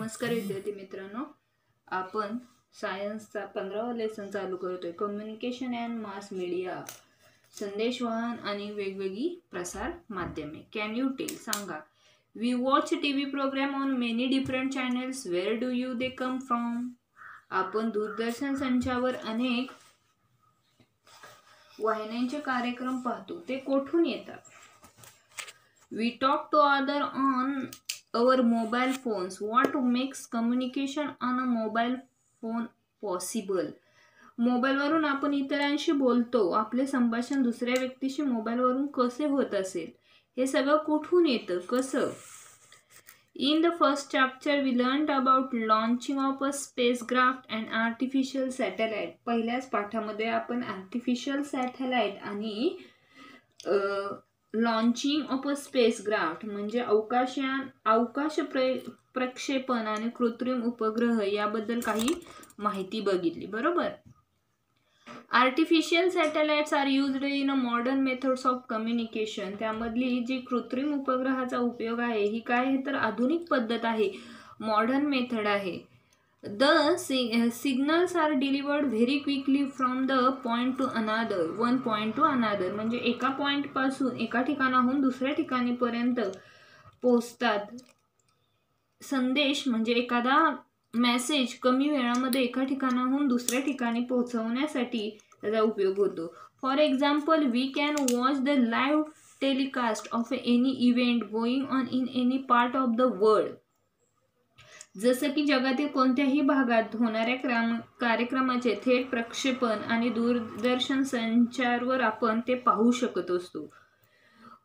नमस्कार विद्यार्थी मित्रांनो, आपण सायन्सचा 15वा लेसन चालू करतोय. कम्युनिकेशन अँड मास मीडिया, संदेशवहन आणि वेगवेगळी प्रसार माध्यमे. कॅन यू टेल, सांगा. We watch TV program on many different channels. Where do you they come from. आपण दूरदर्शन संचावर अनेक वाहिन्यांचे कार्यक्रम पाहतो, ते कोठून येतात. We talk to other on our mobile phones. What makes communication on a mobile phone possible? मोबाईलवरून आपण इतरांशी बोलतो. आपले संभाषण दुसऱ्या व्यक्तीशी मोबाईलवरून कसे होत असेल, हे सगळं कुठून येतं, कसं. In the first chapter we learned about launching of a spacecraft and artificial satellite. पहिल्याच पाठामध्ये आपण आर्टिफिशियल सॅटेलाइट आणि लॉन्चिंग ऑफ अ स्पेसक्राफ्ट म्हणजे अवकाश प्रक्षेपण आणि कृत्रिम उपग्रह याबद्दल काही माहिती बघितली. बरोबर. Artificial satellites are used in a modern methods of communication. त्यामधली जी कृत्रिम उपग्रहाचा उपयोग आहे ही काय आहे तर आधुनिक पद्धत आहे, मॉडर्न मेथड आहे. The signals are delivered very quickly from the point to another, one point to another. म्हणजे एका पॉइंट पासून एका ठिकाणाहून दुसऱ्या ठिकाणीपर्यंत पोहोचतात. संदेश म्हणजे एखादा मेसेज कमी वेळामध्ये एका ठिकाणाहून दुसऱ्या ठिकाणी पोहोचवण्यासाठी त्याचा उपयोग होतो. For example, we can watch the live telecast of any event going on in any part of the world. जसं की जगातील कोणत्याही भागात होणाऱ्या कार्यक्रमाचे थेट प्रक्षेपण आणि दूरदर्शन संचारवर आपण ते पाहू शकत असतो.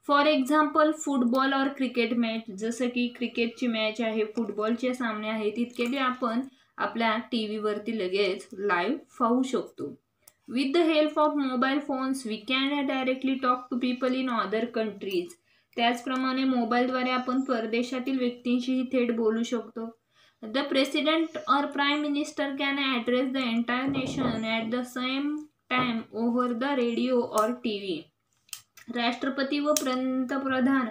फॉर एक्झाम्पल, फुटबॉल और क्रिकेट मॅच. जसं की क्रिकेटची मॅच आहे, फुटबॉलचे सामने आहेत, इतके आपण आपल्या टी व्हीवरती लगेच लाईव्ह पाहू शकतो. With the help of mobile phones we can directly talk to people in other countries. त्याचप्रमाणे मोबाईलद्वारे आपण परदेशातील व्यक्तींशीही थेट बोलू शकतो. The president or prime minister can address the entire nation at the same time over the radio or TV. राष्ट्रपती व पंतप्रधान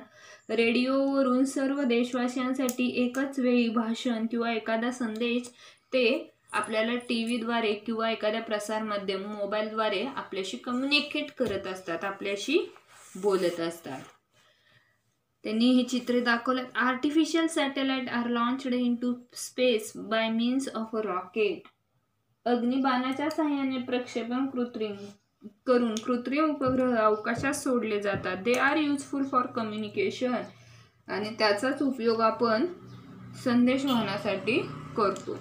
रेडिओवरून सर्व देशवासियांसाठी एकच वेळी भाषण किंवा एखादा संदेश ते आपल्याला टीव्हीद्वारे किंवा एखाद्या प्रसार माध्यम मोबाईलद्वारे आपल्याशी कम्युनिकेट करत असतात, आपल्याशी बोलत असतात. त्यांनी हे चित्र दाखवलं. Artificial satellite are launched into space by means of a rocket. अग्निबाणाच्या सहाय्याने प्रक्षेपण करून कृत्रिम उपग्रह अवकाशात सोडले जातात. They are useful for communication आणि त्याचाच उपयोग आपण संदेशवहनासाठी करतो.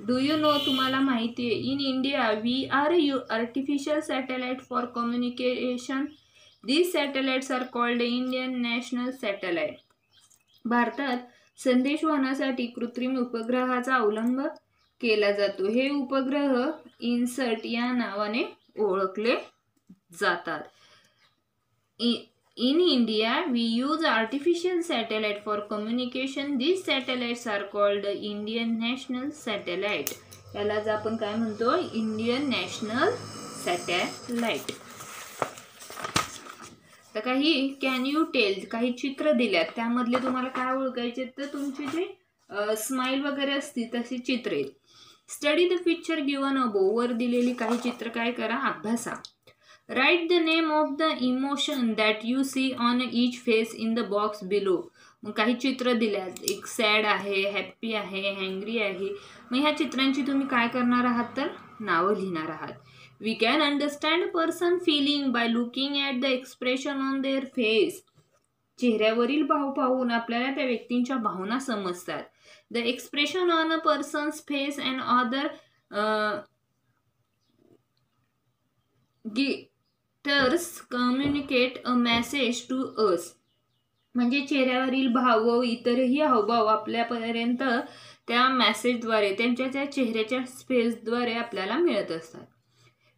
डू यू नो, तुम्हाला माहिती आहे, in India we are artificial satellite for communication. These satellites are called Indian National Satellite. भारतात संदेशवहनासाठी कृत्रिम उपग्रहाचा अवलंब केला जातो. हे उपग्रह इन्सर्ट या नावाने ओळखले जातात. In India, we use artificial satellite for communication. These satellites are called Indian National Satellite. यालाच आपण काय म्हणतो, इंडियन नॅशनल सॅटेलाइट. तर काही कॅन यू टेल, काही चित्र दिल्यात, त्यामधले तुम्हाला काय ओळखायचे तर तुमची जे स्माइल वगैरे असती तशी चित्रे. Study the picture given above. वर दिलेली काही चित्र काय करा, अभ्यासा. Write the name of the emotion that you see on each face in the box below. मग काही चित्र दिल्यात, एक सॅड आहे, हॅप्पी आहे, हँग्री आहे. मग ह्या चित्रांची तुम्ही काय करणार आहात तर नावं लिहिणार आहात. We can understand a person feeling by looking at the expression on their face. चेहऱ्यावरील भाव पाहून आपल्याला त्या व्यक्तींच्या भावना समजतात. The expression on a person's face and other gestures communicate a message to us. म्हणजे चेहऱ्यावरील भाव व इतरही हावभाव आपल्यापर्यंत त्या मेसेजद्वारे, त्यांच्या त्या चेहऱ्याच्या स्पेसद्वारे आपल्याला मिळत असतात.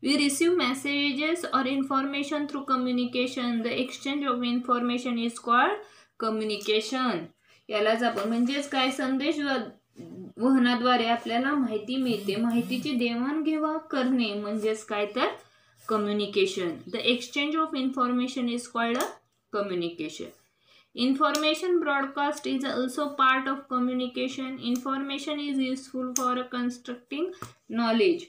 We receive messages or information through communication. The exchange of information is called communication. यालाच आपण म्हणजेच काय, संदेश वहनाद्वारे आपल्याला माहिती मिळते, माहितीची देवाणघेवाण करणे म्हणजेच काय तर communication. The exchange of information is called a communication. Information broadcast is also part of communication. Information is useful for constructing knowledge.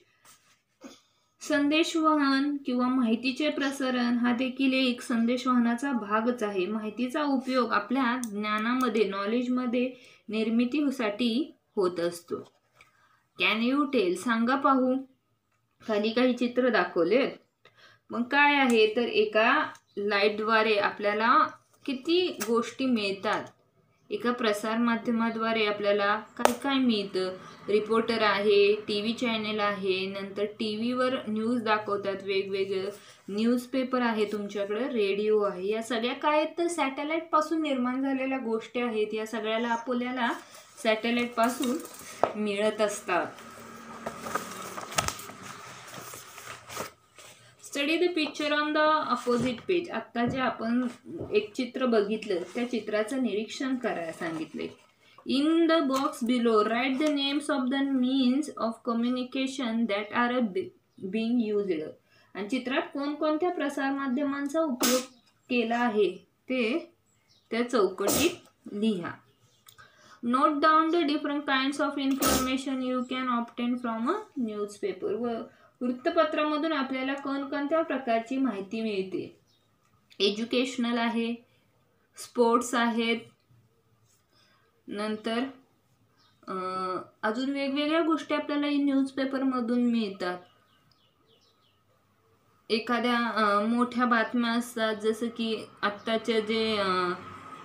संदेशवहन किंवा माहितीचे प्रसारण हा देखील एक संदेशवहनाचा भागच आहे. माहितीचा उपयोग आपल्या ज्ञानामध्ये, नॉलेजमध्ये निर्मितीसाठी होत असतो. कॅन यू टेल, सांगा पाहू. खाली काही चित्र दाखवले. मग काय आहे तर एका लाईटद्वारे आपल्याला किती गोष्टी मिळतात. एका प्रसार माध्यमाद्वारे आपल्याला काय काय मिळतं. रिपोर्टर आहे, टी व्ही चॅनल आहे, नंतर टी व्हीवर न्यूज दाखवतात वेगवेगळं, न्यूजपेपर आहे तुमच्याकडं, रेडिओ आहे. या सगळ्या काय आहेत तर सॅटेलाईटपासून निर्माण झालेल्या गोष्टी आहेत. या सगळ्याला आपल्याला सॅटेलाईटपासून मिळत असतात. Study the picture on the opposite page. आत्ता जे आपण एक चित्र बघितलं त्या चित्राचं निरीक्षण करायला सांगितले. In the box below write the names of the means of communication that are being used. आणि चित्रात कोणकोणत्या प्रसार माध्यमांचा उपयोग केला आहे ते त्या चौकटीत लिहा. Note down the different kinds of information you can obtain from a newspaper. व वृत्तपत्रामधून आपल्याला कोणकोणत्या प्रकारची माहिती मिळते. एज्युकेशनल आहे, स्पोर्ट्स आहेत, नंतर अजून वेगवेगळ्या गोष्टी आपल्याला न्यूजपेपरमधून मिळतात. एखाद्या मोठ्या बातम्या असतात, जसं की आत्ताच्या जे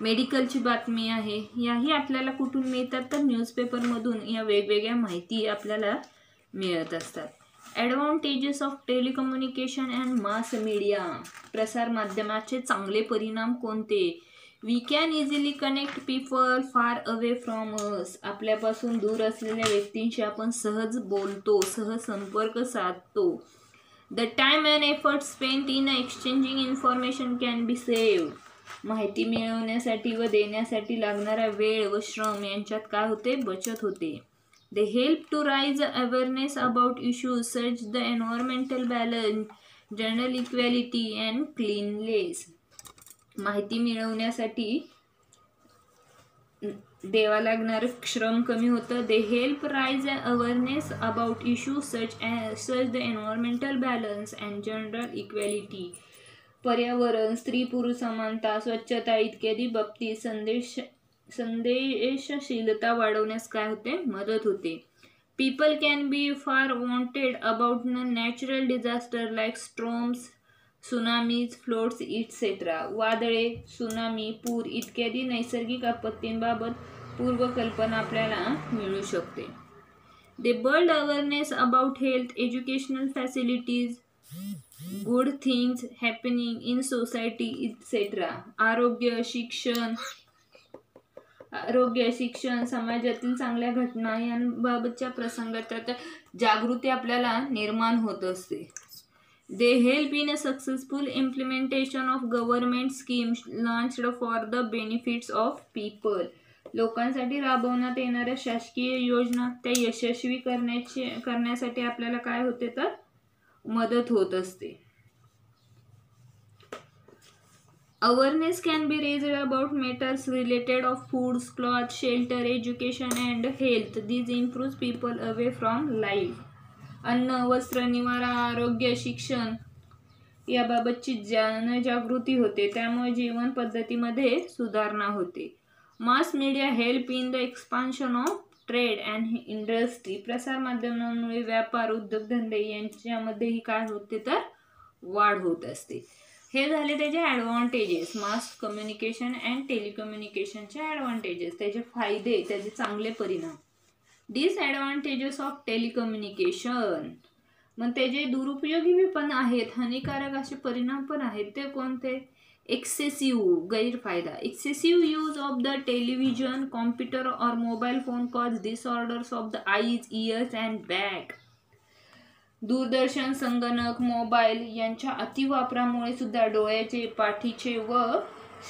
मेडिकलची बातमी आहे, याही आपल्याला कुठून मिळतात तर न्यूजपेपरमधून या वेगवेगळ्या माहिती आपल्याला मिळत असतात. Advantages of telecommunication and mass media. प्रसार माध्यमाचे चांगले परिणाम कोणते. We can easily connect people far away from us. आपल्यापासून दूर असलेल्या व्यक्तींशी आपण सहज बोलतो, सहज संपर्क साधतो. The time and effort spent in exchanging information can be saved. माहिती मिळवण्यासाठी व देण्यासाठी लागणारा वेळ व श्रम यांच्यात काय होते, बचत होते. They help to raise awareness about issues such as the environmental balance, gender equality and cleanliness. माहिती मिळवण्यासाठी द्यावा लागणारे श्रम कमी होतं. They help raise awareness about issues such as the environmental balance and gender equality. पर्यावरण, स्त्री पुरुष समानता, स्वच्छता इत्यादी बाबतीत संदेशशीलता वाढवण्यास काय होते, मदत होते. People can be forewarned about natural disaster like storms, tsunamis, floods etcetera. वादळे, सुनामी, पूर इत्यादी नैसर्गिक आपत्तींबाबत पूर्वकल्पना आपल्याला मिळू शकते. They build awareness about health, educational facilities, good things happening in society etcetera. आरोग्य, शिक्षण, समाजातील चांगल्या घटना यांबाबतच्या प्रसंगात जागृती आपल्याला निर्माण होत असते. They help in a successful implementation of government schemes launched for the benefits of people. लोकांसाठी राबवण्यात येणाऱ्या शासकीय योजना त्या यशस्वी करण्यासाठी आपल्याला काय होते तर मदत होत असते. Awareness can be raised about matters related of foods, clothes, shelter, education and health. These improves people away from life. अन्न, वस्त्र, निवारा, आरोग्य, शिक्षण याबाबतची जनजागृती होते. त्यामुळे जीवन पद्धतीमध्ये सुधारणा होते. Mass media help in the expansion of trade and industry. प्रसार माध्यमांमुळे व्यापार, उद्योगधंदे यांच्यामध्येही काय होते तर वाढ होत असते. हे झाले त्याचे ॲडव्हान्टेजेस. मास कम्युनिकेशन अँड टेलिकम्युनिकेशनचे ॲडव्हान्टेजेस, त्याचे फायदे, त्याचे चांगले परिणाम. Disadvantages of telecommunication. मग त्याचे दुरुपयोगी पण आहेत, हानिकारक असे परिणाम पण आहेत. ते कोणते. एक्सेसिव्ह, गैरफायदा. Excessive use of the television, computer और mobile phone cause disorders of the eyes, ears and back. दूरदर्शन, संगणक, मोबाईल यांच्या अतिवापरामुळे सुद्धा डोळ्याचे, पाठीचे व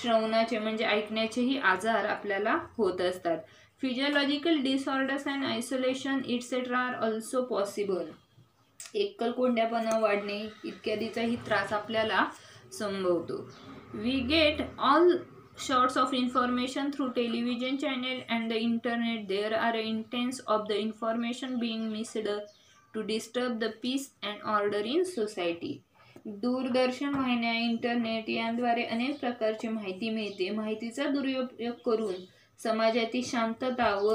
श्रवणाचे म्हणजे ऐकण्याचेही आजार आपल्याला होत असतात. Physiological disorders and isolation etcetera are also possible. एकलकोंड्यापणा वाढणे इत्यादीचाही त्रास आपल्याला संभवतो. We get all Shorts of information through television channel and the internet. There are intents of the information being missed to disturb the peace and order in society. दूरदर्शन वाहिन्या, internet यांद्वारे अनेक प्रकारची माहिती मिळते. माहितीचा दुरुपयोग करून समाजातील शांतता व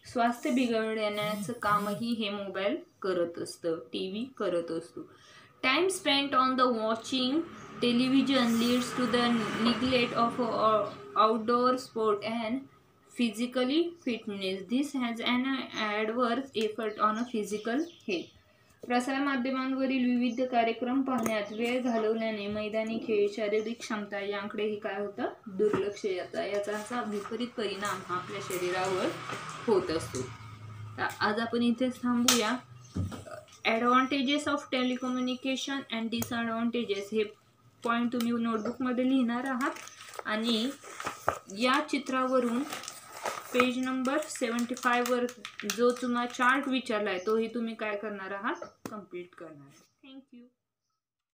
स्वास्थ्य बिघडण्याचं कामही हे मोबाईल करत असतं, TV करत असतो. Time spent on the watching television leads to the neglect of outdoor sport and physically fitness. This has an adverse effect on physical health. प्रसारमाध्यमांवरील विविध कार्यक्रम पाहण्यात वेळ घालवल्याने मैदानी खेळ, शारीरिक क्षमता यांकडेही काय होतं, दुर्लक्ष येतं. याचा असा विपरीत परिणाम आपल्या शरीरावर होत असतो. आज आपण इथेच थांबूया. Advantages of telecommunication and disadvantages हे पॉईंट तुम्ही नोटबुकमध्ये लिहिणार आहात आणि या चित्रावरून पेज नंबर 75 वर जो तुम्हाला चार्ट विचारला आहे तोही तुम्ही काय करणार आहात, कंप्लीट करणार. थँक्यू.